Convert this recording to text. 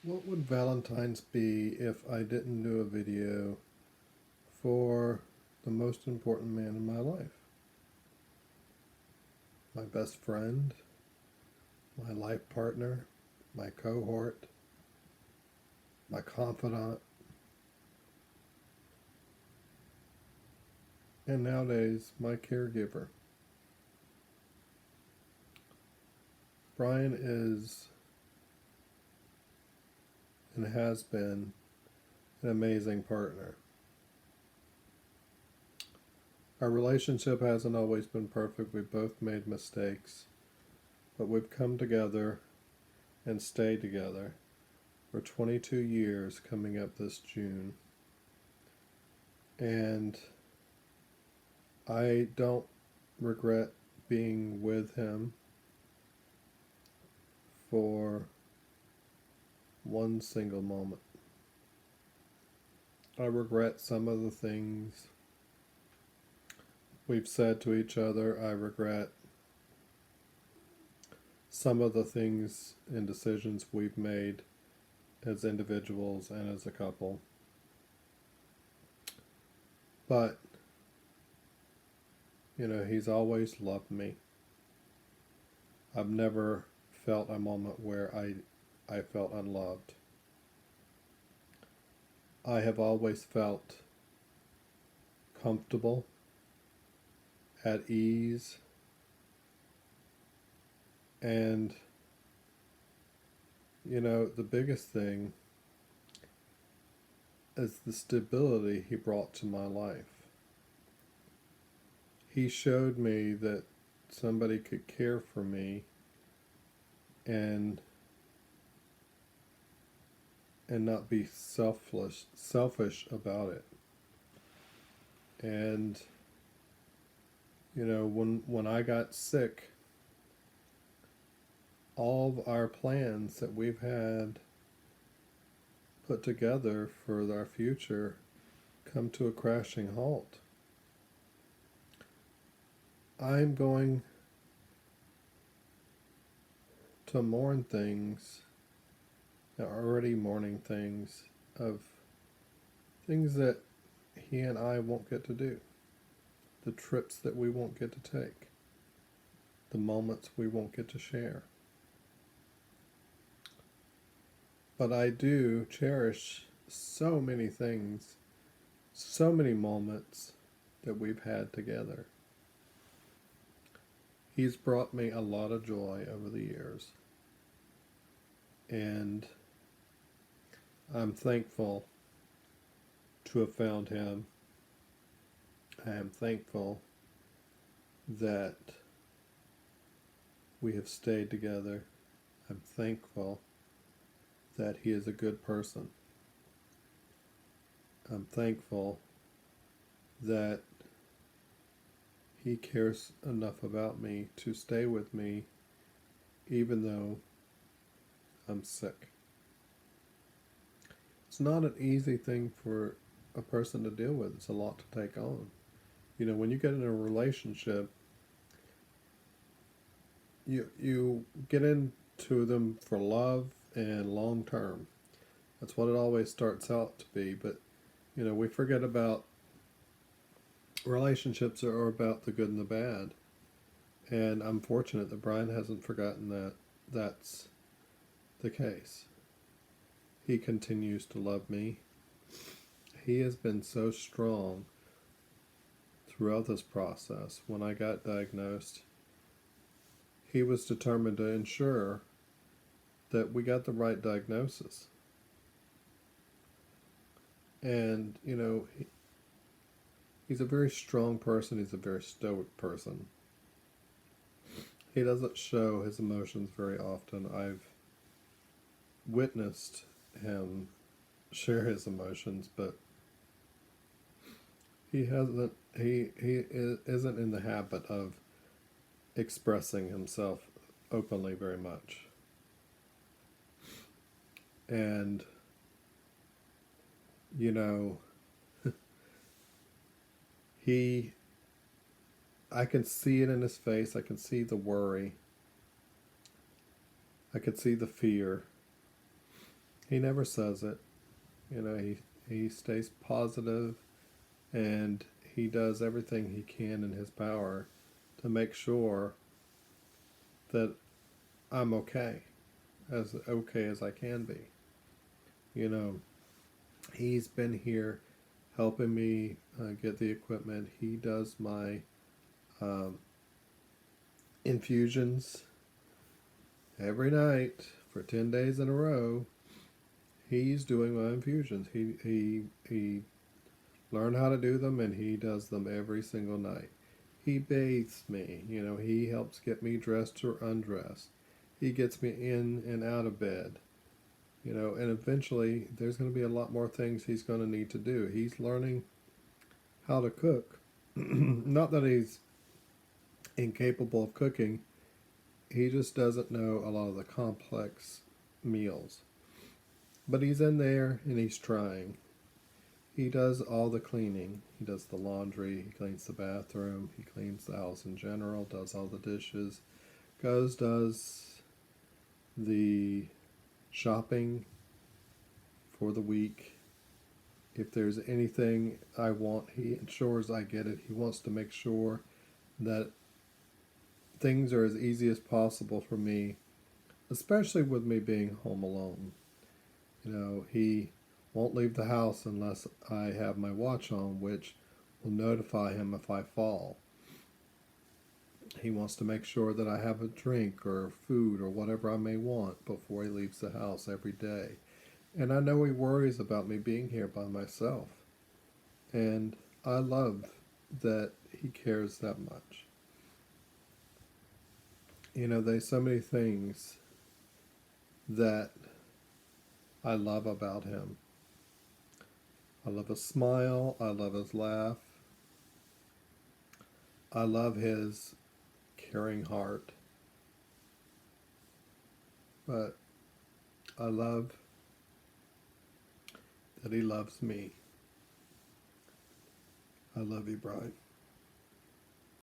What would Valentine's be if I didn't do a video for the most important man in my life? My best friend, my life partner, my cohort, my confidant, and nowadays my caregiver. Brian is and has been an amazing partner. Our relationship hasn't always been perfect. We've both made mistakes, but we've come together and stayed together for 22 years coming up this June. And I don't regret being with him for one single moment. I regret some of the things we've said to each other. I regret some of the things and decisions we've made as individuals and as a couple. But, he's always loved me. I've never felt a moment where I felt unloved. I have always felt comfortable, at ease, and the biggest thing is the stability he brought to my life. He showed me that somebody could care for me and not be selfish about it. And when I got sick, all of our plans that we've had put together for our future come to a crashing halt. I'm going to mourn things, already mourning things, of things that he and I won't get to do, the trips that we won't get to take, the moments we won't get to share. But I do cherish so many things, so many moments that we've had together. He's brought me a lot of joy over the years. And I'm thankful to have found him. I am thankful that we have stayed together. I'm thankful that he is a good person. I'm thankful that he cares enough about me to stay with me even though I'm sick. It's not an easy thing for a person to deal with. It's a lot to take on. When you get in a relationship, you get into them for love and long term. That's what it always starts out to be. But we forget about relationships are about the good and the bad. And I'm fortunate that Brian hasn't forgotten that that's the case. He continues to love me. He has been so strong throughout this process. When I got diagnosed, he was determined to ensure that we got the right diagnosis. And, he's a very strong person. He's a very stoic person. He doesn't show his emotions very often. I've witnessed him share his emotions, but he isn't in the habit of expressing himself openly very much. And I can see it in his face. I can see the worry. I could see the fear. He never says it. He stays positive, and he does everything he can in his power to make sure that I'm as okay as I can be. You know, he's been here helping me get the equipment. He does my um, infusions every night for 10 days in a row. He's doing my infusions. He learned how to do them, and he does them every single night. He bathes me. He helps get me dressed or undressed. He gets me in and out of bed. And eventually there's going to be a lot more things he's going to need to do. He's learning how to cook. Not that he's incapable of cooking, he just doesn't know a lot of the complex meals. But he's in there and he's trying. He does all the cleaning. He does the laundry, he cleans the bathroom, he cleans the house in general, does all the dishes, does the shopping for the week. If there's anything I want, he ensures I get it. He wants to make sure that things are as easy as possible for me, especially with me being home alone. He won't leave the house unless I have my watch on, which will notify him if I fall. He wants to make sure that I have a drink or food or whatever I may want before he leaves the house every day. And I know he worries about me being here by myself. And I love that he cares that much. There's so many things that I love about him. I love his smile. I love his laugh. I love his caring heart. But I love that he loves me. I love you, Brian.